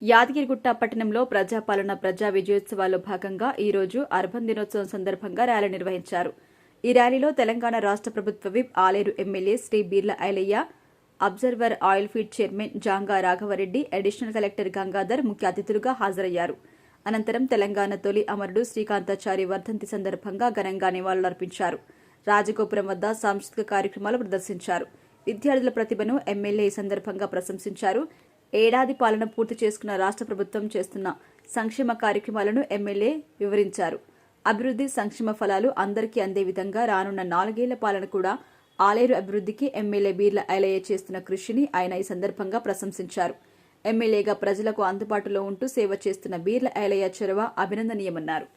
యాదగిరిగుట్ట పట్టణంలో ప్రజాపాలన ప్రజా విజయోత్సవాల్లో భాగంగా ఈ రోజు అర్బన్ దినోత్సవం సందర్భంగా ర్యాలీ నిర్వహించారు. ఈ ర్యాలీలో తెలంగాణ రాష్ట్ర ప్రభుత్వ whip Aler MLA Shri Beerla Ailaiah, observer oil feed chairman Janga Raghava Reddy, additional collector Gangadhar ముఖ్య అతిథులుగా హాజరయ్యారు. అనంతరం తెలంగాణ తొలి అమరుడు శ్రీకాంతాచారి వర్ధంతి సందర్భంగా ఘనంగా నివాళులర్పించారు. రాజగోపురం వద్ద సాంస్కృతిక కార్యక్రమాలు ప్రదర్శించారు. విద్యార్థుల ప్రతిభను ఎమ్మెల్యే ఈ సందర్భంగా ప్రశంసించారు. ఏడాది పాలన పూర్తి చేసుకున్న రాష్ట్ర ప్రభుత్వం చేస్తున్న సంక్షేమ కార్యక్రమాలను ఎమ్మెల్యే వివరించారు. అభివృద్ధి సంక్షేమ ఫలాలు అందరికీ అందే విధంగా రానున్న 4 ఏళ్ల పాలన కూడా ఆలేరు అభివృద్ధికి ఎమ్మెల్యే బీర్ల ఐలయ్య చేస్తున్న కృషిని ఆయన ఈ సందర్భంగా ప్రశంసించారు. ఎమ్మెల్యేగా ప్రజలకు అందుబాటులో ఉంటూ సేవ చేస్తున్న బీర్ల ఐలయ్య చొరవ అభినందనీయమన్నారు.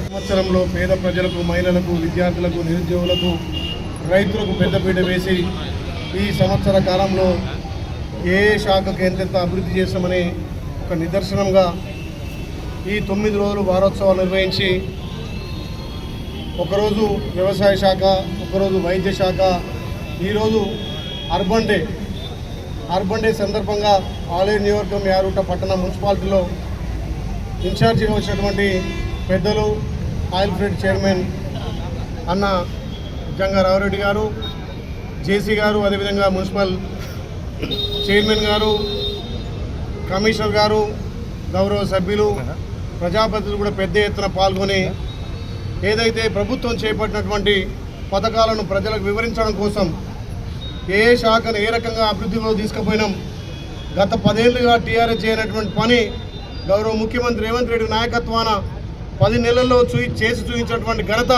సంవత్సరంలో పేద ప్రజలకు, మహిళలకు, విద్యార్థులకు, నిరుద్యోగులకు, రైతులకు పెద్దపీట వేసి ఈ సంవత్సర కాలంలో ఏ శాఖకు ఎంతెంత అభివృద్ధి చేస్తామని ఒక నిదర్శనంగా ఈ 9 రోజులు వారోత్సవాలు నిర్వహించి ఒకరోజు వ్యవసాయ శాఖ, ఒకరోజు వైద్య శాఖ, ఈరోజు అర్బన్ డే సందర్భంగా ఆలేరు నియోజకవర్గం యారుట పట్టణ మున్సిపాలిటీలో ఇన్ఛార్జిగా వచ్చినటువంటి పెద్దలు ఆయిల్ ఫీడ్ చైర్మన్ అన్న జంగా రాఘవరెడ్డి గారు, జేసీ గారు, అదేవిధంగా మున్సిపల్ చైర్మన్ గారు, కమిషనర్ గారు, గౌరవ సభ్యులు, ప్రజాప్రతినిధులు కూడా పెద్ద ఎత్తున పాల్గొని ఏదైతే ప్రభుత్వం చేపట్టినటువంటి పథకాలను ప్రజలకు వివరించడం కోసం ఏ శాఖను ఏ రకంగా అభివృద్ధిలో తీసుకుపోయినాం, గత 10 ఏళ్లుగా టీఆర్ఎస్ చేయనటువంటి పని గౌరవ ముఖ్యమంత్రి రేవంత్ రెడ్డి నాయకత్వాన 10 నెలల్లో చేసి చూపించినటువంటి ఘనత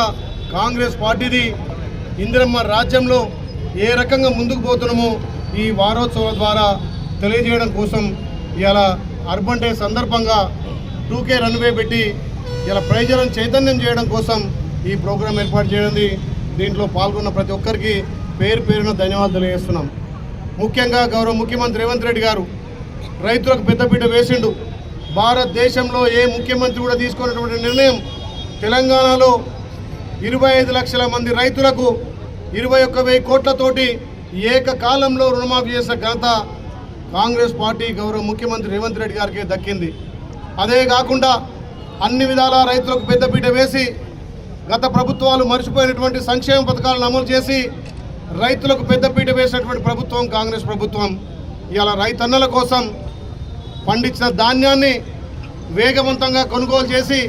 కాంగ్రెస్ పార్టీది. ఇందిరమ్మ రాజ్యంలో ఏ రకంగా ముందుకు పోతున్నామో ఈ వారోత్సవాల ద్వారా తెలియజేయడం కోసం ఇలా అర్బన్ డే సందర్భంగా 2K రన్వే పెట్టి ఇలా ప్రజలను చైతన్యం చేయడం కోసం ఈ ప్రోగ్రాం ఏర్పాటు చేయడం. దీంట్లో పాల్గొన్న ప్రతి ఒక్కరికి పేరు పేరున ధన్యవాదాలు తెలియజేస్తున్నాం. ముఖ్యంగా గౌరవ ముఖ్యమంత్రి రేవంత్ రెడ్డి గారు రైతులకు పెద్దపీట వేసిండు. భారతదేశంలో ఏ ముఖ్యమంత్రి కూడా తీసుకున్నటువంటి నిర్ణయం తెలంగాణలో 25 లక్షల మంది రైతులకు 21,000 కోట్లతోటి ఏకకాలంలో రుణమాఫీ చేసిన ఘనత కాంగ్రెస్ పార్టీ గౌరవ ముఖ్యమంత్రి రేవంత్ రెడ్డి గారికి దక్కింది. అదే కాకుండా అన్ని విధాల రైతులకు పెద్దపీట వేసి గత ప్రభుత్వాలు మర్చిపోయినటువంటి సంక్షేమ పథకాలను అమలు చేసి రైతులకు పెద్దపీట వేసినటువంటి ప్రభుత్వం కాంగ్రెస్ ప్రభుత్వం. ఇవాళ రైతన్నల కోసం పండించిన ధాన్యాన్ని వేగవంతంగా కొనుగోలు చేసి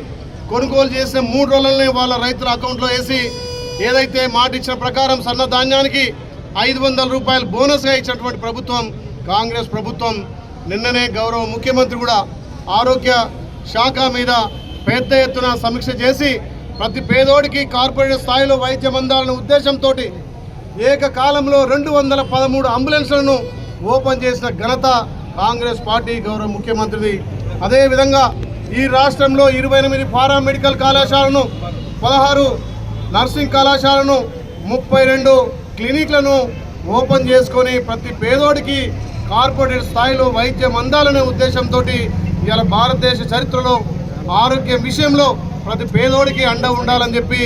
కొనుగోలు చేసిన 3 రోజులనే వాళ్ళ రైతుల అకౌంట్లో వేసి ఏదైతే మాట ఇచ్చిన ప్రకారం సన్న ధాన్యానికి 500 రూపాయలు బోనస్గా ఇచ్చినటువంటి ప్రభుత్వం కాంగ్రెస్ ప్రభుత్వం. నిన్ననే గౌరవ ముఖ్యమంత్రి కూడా ఆరోగ్య శాఖ మీద పెద్ద ఎత్తున సమీక్ష చేసి ప్రతి పేదోడికి కార్పొరేట్ స్థాయిలో వైద్యం అందాలనే ఉద్దేశంతో ఏకకాలంలో 213 అంబులెన్స్లను ఓపెన్ చేసిన ఘనత కాంగ్రెస్ పార్టీ గౌరవ ముఖ్యమంత్రిది. అదేవిధంగా ఈ రాష్ట్రంలో 28 పారామెడికల్ కళాశాలను, 16 నర్సింగ్ కళాశాలను, 32 క్లినిక్లను ఓపెన్ చేసుకొని ప్రతి పేదోడికి కార్పొరేట్ స్థాయిలో వైద్యం అందాలనే ఉద్దేశంతో ఇవాళ భారతదేశ చరిత్రలో ఆరోగ్యం విషయంలో ప్రతి పేదోడికి అండ ఉండాలని చెప్పి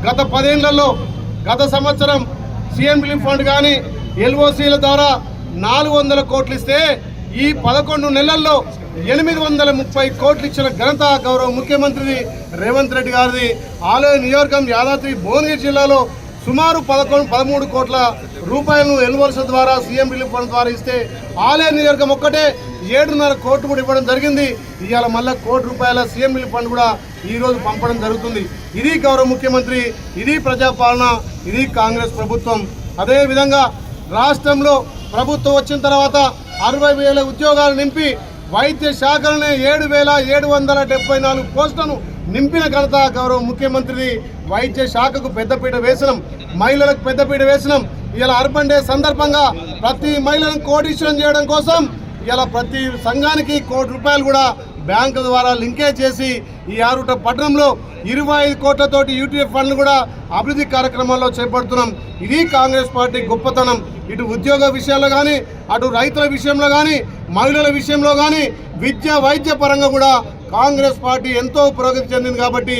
గత 10 ఏళ్లలో గత సంవత్సరం సీఎం రిలీఫ్ ఫండ్ కానీ ఎల్ఓసీల ద్వారా 400 కోట్లు ఇస్తే ఈ 11 నెలల్లో 830 కోట్లు ఇచ్చిన ఘనత గౌరవ ముఖ్యమంత్రి రేవంత్ రెడ్డి గారిది. ఆలయ నియోజకవర్గం యాదాద్రి భువనగిరి జిల్లాలో సుమారు 13 కోట్ల రూపాయలను ఎల్ఓసీ ద్వారా సీఎం రిలీఫ్ ఫండ్ ద్వారా ఇస్తే ఆలయ నియోజకవర్గం ఒక్కటే 7.5 కోట్లు కూడా ఇవ్వడం జరిగింది. ఇవాళ మళ్ళీ 1 కోటి రూపాయల సీఎం రిలీఫ్ ఫండ్ కూడా ఈరోజు పంపడం జరుగుతుంది. ఇది గౌరవ ముఖ్యమంత్రి, ఇది ప్రజాపాలన, ఇది కాంగ్రెస్ ప్రభుత్వం. అదేవిధంగా రాష్ట్రంలో ప్రభుత్వం వచ్చిన తర్వాత 60,000 ఉద్యోగాలు నింపి వైద్య శాఖలనే 7,774 పోస్టులను నింపిన ఘనత గౌరవ ముఖ్యమంత్రి. వైద్య శాఖకు పెద్దపీట వేసినాం, మహిళలకు పెద్దపీట వేసినాం. ఇలా అర్బన్ డే సందర్భంగా ప్రతి మహిళను కోటీశ్వరం చేయడం కోసం ఇలా ప్రతి సంఘానికి 1 కోటి రూపాయలు కూడా బ్యాంకు ద్వారా లింకేజ్ చేసి ఈ ఆరుట పట్టణంలో 25 కోట్లతోటి యూటీఎఫ్ ఫండ్లు కూడా అభివృద్ధి కార్యక్రమాల్లో చేపడుతున్నాం. ఇది కాంగ్రెస్ పార్టీ గొప్పతనం. ఇటు ఉద్యోగ విషయాల్లో కానీ, అటు రైతుల విషయంలో కానీ, మహిళల విషయంలో కానీ, విద్య వైద్య పరంగా కూడా కాంగ్రెస్ పార్టీ ఎంతో పురోగతి చెందింది. కాబట్టి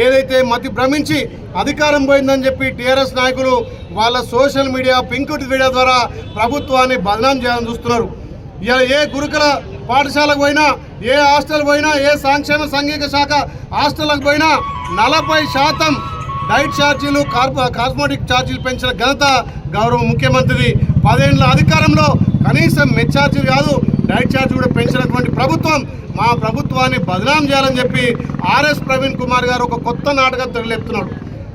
ఏదైతే మతి భ్రమించి అధికారం పోయిందని చెప్పి టీఆర్ఎస్ నాయకులు వాళ్ళ సోషల్ మీడియా పింక్ మీడియా ద్వారా ప్రభుత్వాన్ని బదనాం చేయాలని చూస్తున్నారు. ఇలా ఏ గురుకుల పాఠశాలకు పోయినా, ఏ హాస్టల్ పోయినా, ఏ సంక్షేమ సంఘిక శాఖ హాస్టల్కి పోయినా 40% డైట్ ఛార్జీలు, కాస్మెటిక్ ఛార్జీలు పెంచిన ఘనత గౌరవ ముఖ్యమంత్రి. 10 ఏళ్ల అధికారంలో కనీసం మెచ్ ఛార్జీలు కాదు, డైట్ ఛార్జీ కూడా పెంచినటువంటి ప్రభుత్వం. మా ప్రభుత్వాన్ని బదనాం చేయాలని చెప్పి ఆర్ఎస్ ప్రవీణ్ కుమార్ గారు ఒక కొత్త నాటకం తెరలేపుతున్నాడు.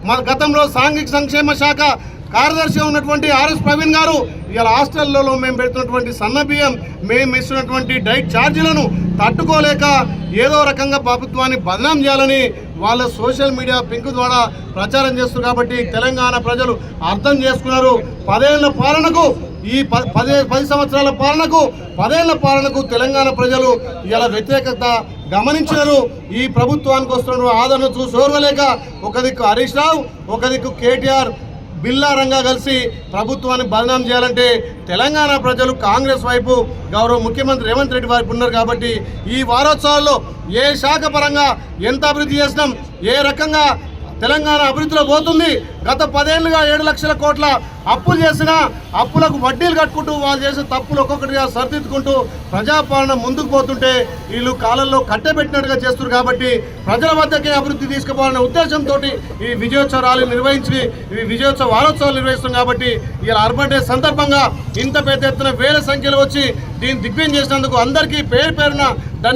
మన గతంలో సాంఘిక సంక్షేమ శాఖ కార్యదర్శిగా ఉన్నటువంటి ఆర్ఎస్ ప్రవీణ్ గారు ఇలా హాస్టళ్లలో మేము పెడుతున్నటువంటి సన్న బియ్యం, మేము ఇస్తున్నటువంటి డైట్ ఛార్జీలను తట్టుకోలేక ఏదో రకంగా ప్రభుత్వాన్ని బదనాం చేయాలని వాళ్ళ సోషల్ మీడియా పింక్ ద్వారా ప్రచారం చేస్తున్నారు. కాబట్టి తెలంగాణ ప్రజలు అర్థం చేసుకున్నారు. 10 ఏళ్ల పాలనకు, ఈ 10 సంవత్సరాల పాలనకు, 10 ఏళ్ల పాలనకు తెలంగాణ ప్రజలు ఇలా వ్యతిరేకత గమనించారు. ఈ ప్రభుత్వానికి వస్తున్న ఆదరణ చూసి ఓర్వలేక ఒక దిక్కు హరీష్ రావు, ఒక దిక్కు కేటీఆర్ బిల్లారంగా కలిసి ప్రభుత్వాన్ని బదనాం చేయాలంటే తెలంగాణ ప్రజలు కాంగ్రెస్ వైపు, గౌరవ ముఖ్యమంత్రి రేవంత్ రెడ్డి వైపు ఉన్నారు. కాబట్టి ఈ వారోత్సవాల్లో ఏ శాఖ పరంగా ఎంత అభివృద్ధి చేసినాం, ఏ రకంగా తెలంగాణ అభివృద్ధిలో పోతుంది, గత 10 ఏళ్లుగా 7 లక్షల కోట్ల అప్పులు చేసినా అప్పులకు వడ్డీలు కట్టుకుంటూ వాళ్ళు చేసిన తప్పులు ఒక్కొక్కటిగా సరిదిద్దుకుంటూ ప్రజాపాలన ముందుకు పోతుంటే వీళ్ళు కాలంలో కట్టెబెట్టినట్టుగా చేస్తున్నారు. కాబట్టి ప్రజల వద్దకే అభివృద్ధి తీసుకుపోవాలనే ఉద్దేశంతో ఈ విజయోత్సవ ర్యాలీ నిర్వహించి ఈ విజయోత్సవ వారోత్సవాలు నిర్వహిస్తున్నాం. కాబట్టి ఇలా అర్బన్ డే సందర్భంగా ఇంత పెద్ద ఎత్తున వేల సంఖ్యలో వచ్చి దీన్ని దిగ్విజయం చేసినందుకు అందరికీ పేరు పేరున